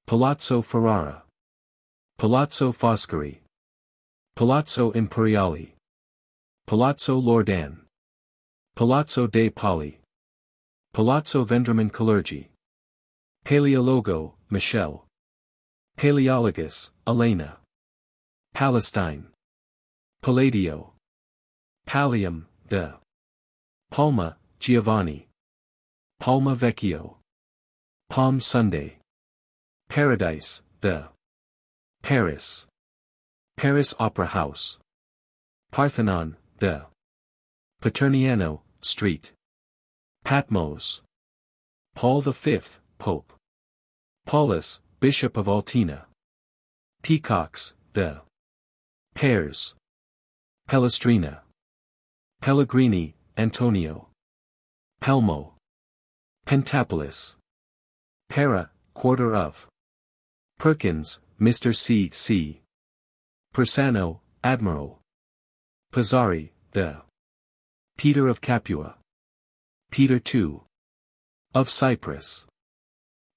Palazzo Ferrara. Palazzo Foscari. Palazzo Imperiali. Palazzo Loredan. Palazzo dei Pali. Palazzo Vendramin Calergi. Paleologo, Michel. Paleologus, Elena. Palestine. Palladio. Pallium, de. Palma, Giovanni. Palma Vecchio. Palm Sunday. Paradise, the. Paris. Paris Opera House. Parthenon, the. Paterniano, Street. Patmos. Paul V, Pope. Paulus, Bishop of Altina. Peacocks, the. Pears. Pellestrina. Pellegrini, Antonio. Pelmo. Pentapolis. Pera, quarter of. Perkins, Mr. C. C. Persano, Admiral. Pizzari, the. Peter of Capua. Peter II. Of Cyprus.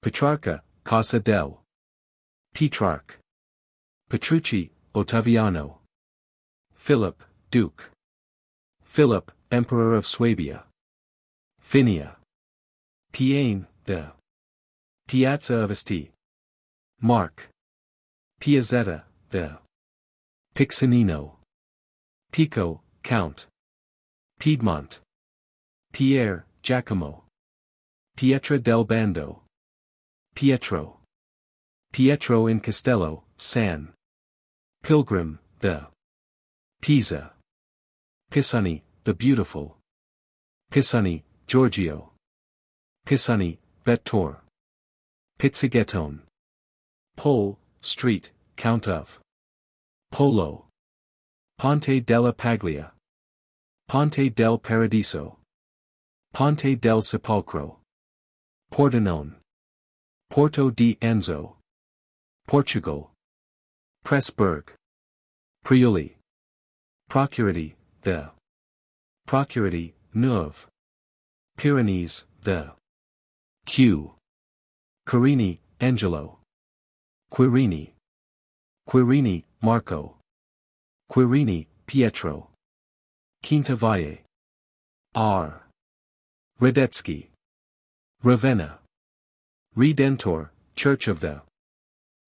Petrarca, Casa del. Petrarch. Petrucci, Ottaviano. Philip, Duke. Philip, Emperor of Swabia. Finia. Piane, the. Piazza of Asti. Mark. Piazzetta, the. Pixinino. Pico, Count. Piedmont. Pierre, Giacomo. Pietra del Bando. Pietro. Pietro in Castello, San. Pilgrim, the. Pisa. Pisani, the Beautiful. Pisani, Giorgio. Pisani, Vettor. Pizzighettone. Pole, Street, Count of. Polo. Ponte della Paglia. Ponte del Paradiso. Ponte del Sepolcro. Pordenone. Porto di Anzo. Portugal. Pressburg. Priuli. Procurity, the. Procurity, Neuve. Pyrenees, the. Q. Querini, Angelo. Quirini. Quirini, Marco. Quirini, Pietro. Quinta Valle. R. Radetsky. Ravenna. Redentor, Church of the.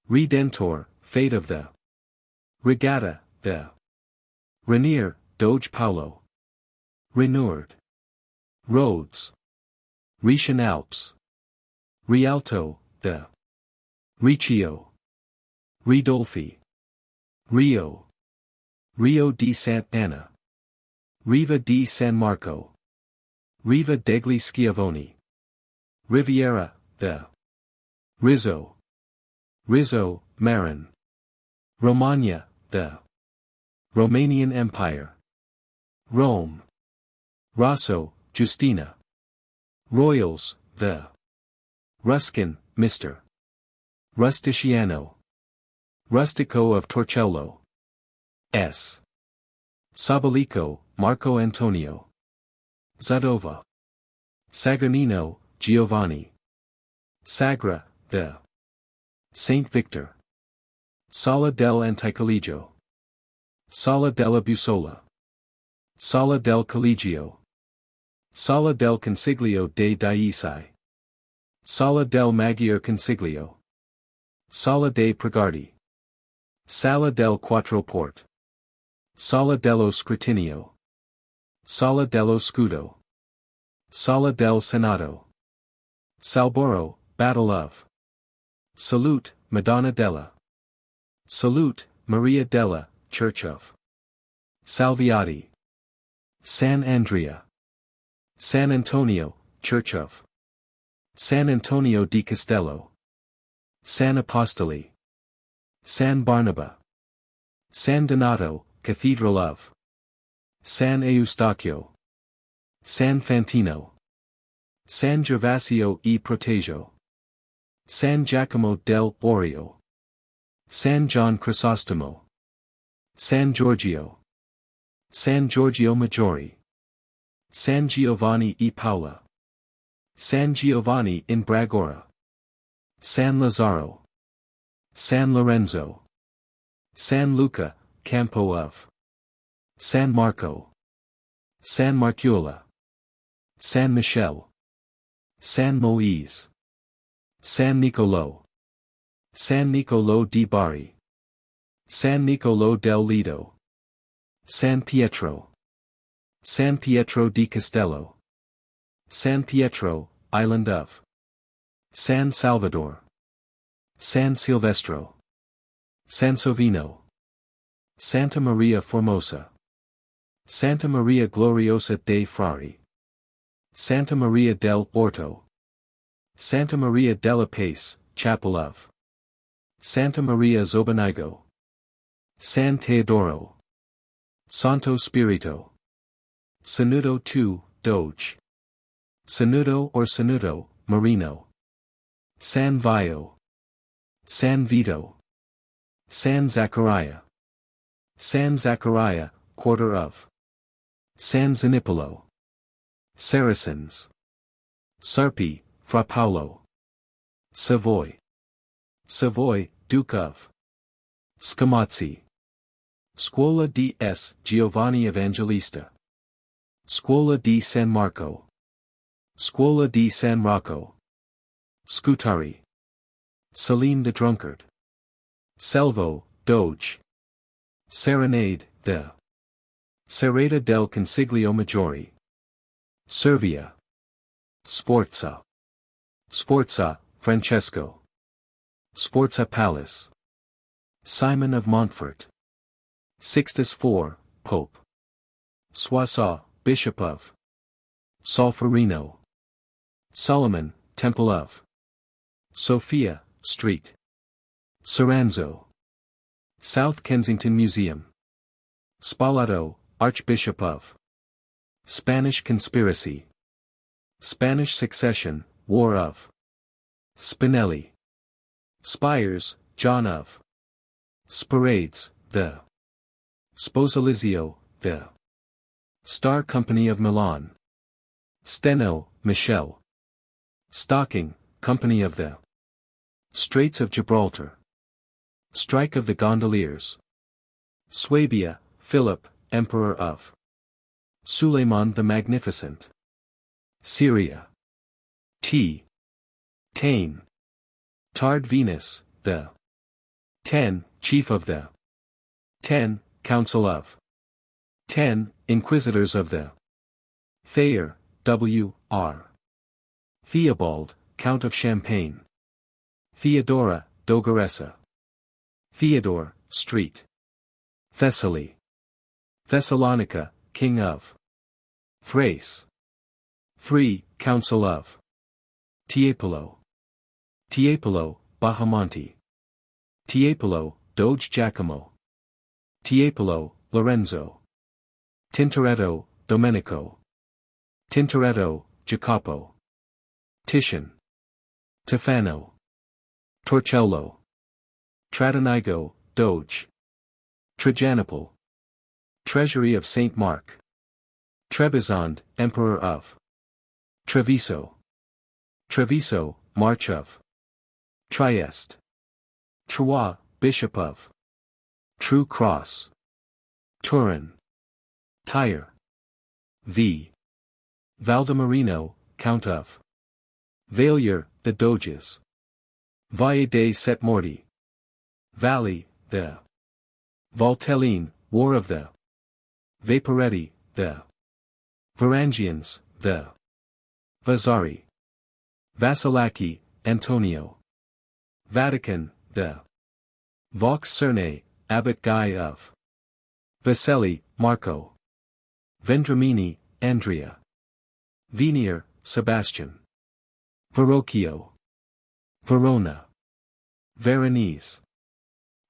Redentor, Fate of the. Regatta, the. Rainier, Doge Paolo. Renoured. Rhodes. Rhaetian Alps. Rialto, the. Riccio. Ridolfi. Rio. Rio di Sant'Anna. Riva di San Marco. Riva degli Schiavoni. Riviera, the. Rizzo. Rizzo, Marin. Romagna, the. Romanian Empire. Rome. Rosso, Justina. Royals, the. Ruskin, Mr. Rusticiano. Rustico of Torcello. S. Sabalico, Marco Antonio. Zadova. Sagernino, Giovanni. Sagra, the. Saint Victor. Sala del Anticollegio. Sala della Bussola. Sala del Collegio. Sala del Consiglio dei Dieci. Sala del Maggior Consiglio. Sala dei Pregardi. Sala del Quattroporte. Sala dello Scrutinio. Sala dello Scudo. Sala del Senato. Salboro, Battle of. Salute, Madonna della. Salute, Maria della, Church of. Salviati. San Andrea. San Antonio, Church of. San Antonio di Castello. San Apostoli. San Barnaba. San Donato, Cathedral of. San Eustachio. San Fantino. San Gervasio e Protegio. San Giacomo del Orio. San John Crisostomo. San Giorgio. San Giorgio Maggiore. San Giovanni e Paola. San Giovanni in Bragora. San Lazzaro. San Lorenzo. San Luca, Campo of. San Marco. San Marcuola. San Michel. San Moise. San Nicolo. San Nicolo di Bari. San Nicolo del Lido. San Pietro. San Pietro di Castello. San Pietro, Island of. San Salvador. San Silvestro. Sansovino. Santa Maria Formosa. Santa Maria Gloriosa dei Frari. Santa Maria del Orto. Santa Maria della Pace, Chapel of. Santa Maria Zobenigo. San Teodoro. Santo Spirito. Sanudo II, Doge. Sanudo or Sanudo, Marino. San Vio. San Vito. San Zachariah. San Zachariah, quarter of. San Zanipolo. Saracens. Sarpi, Fra Paolo. Savoy. Savoy, Duke of. Scamozzi. Scuola di S. Giovanni Evangelista. Scuola di San Marco. Scuola di San Rocco. Scutari. Salim the Drunkard. Selvo, Doge. Serenade, the. Serrata del Consiglio Maggiore. Servia. Sforza. Sforza, Francesco. Sforza Palace. Simon of Montfort. Sixtus IV, Pope. Soissons, Bishop of. Solferino. Solomon, Temple of. Sophia, Street. Soranzo. South Kensington Museum. Spalato, Archbishop of. Spanish Conspiracy. Spanish Succession, War of Spinelli. Spires, John of Sporades, the Sposalizio, the Star Company of Milan. Steno, Michel. Stocking, Company of the Straits of Gibraltar. Strike of the Gondoliers. Swabia, Philip, Emperor of Suleiman the Magnificent. Syria. Tane. Tard Venus, the 10, Chief of the 10, Council of 10, Inquisitors of the Thayer, W.R. Theobald, Count of Champagne. Theodora, Dogaressa. Theodore, Street. Thessaly. Thessalonica, King of Thrace. 3, Council of Tiepolo. Tiepolo, Bahamonte. Tiepolo, Doge Giacomo. Tiepolo, Lorenzo. Tintoretto, Domenico. Tintoretto, Jacopo. Titian. Tefano. Torcello. Tradonigo, Doge. Trajanopole. Treasury of St. Mark. Trebizond, Emperor of Treviso. Treviso, March of Trieste. Troyes, Bishop of True Cross. Turin. Tyre. V. Valdemarino, Count of Valier, the Doges. Valle dei Sette Morti. Valley, the Valtelline, War of the Vaporetti, the Varangians, the Vasari. Vasilaki, Antonio. Vatican, the Vox Cerne, Abbot Guy of Vaselli, Marco. Vendramini, Andrea. Venier, Sebastian. Verrocchio. Verona. Veronese.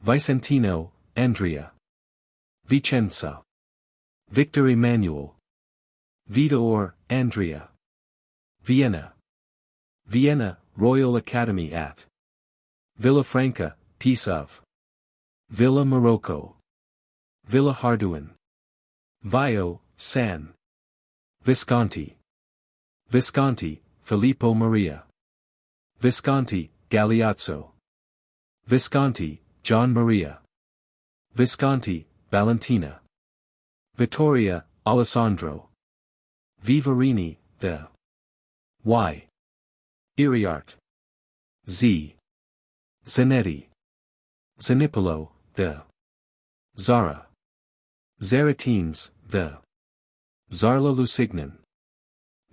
Vicentino, Andrea. Vicenza. Victor Emmanuel. Vitor, Andrea. Vienna. Vienna, Royal Academy at Villafranca, Peace of Villa Morocco. Villa Hardouin. Vio, San. Visconti. Visconti, Filippo Maria. Visconti, Galeazzo. Visconti, John Maria. Visconti, Valentina. Vittoria, Alessandro. Vivarini, the Y. Iriart. Z. Zanetti. Zanipolo, the Zara. Zaratines, the Zarla Lusignan.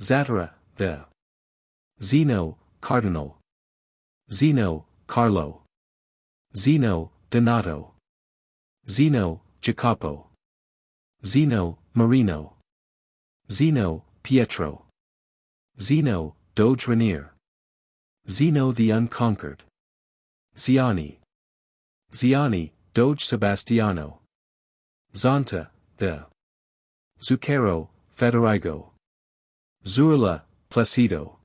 Zatara, the Zeno, Cardinal. Zeno, Carlo. Zeno, Donato. Zeno, Jacopo. Zeno, Marino. Zeno, Pietro. Zeno, Doge Rainier. Zeno the Unconquered. Ziani. Ziani, Doge Sebastiano. Zonta, the Zucchero, Federigo. Zurla, Placido.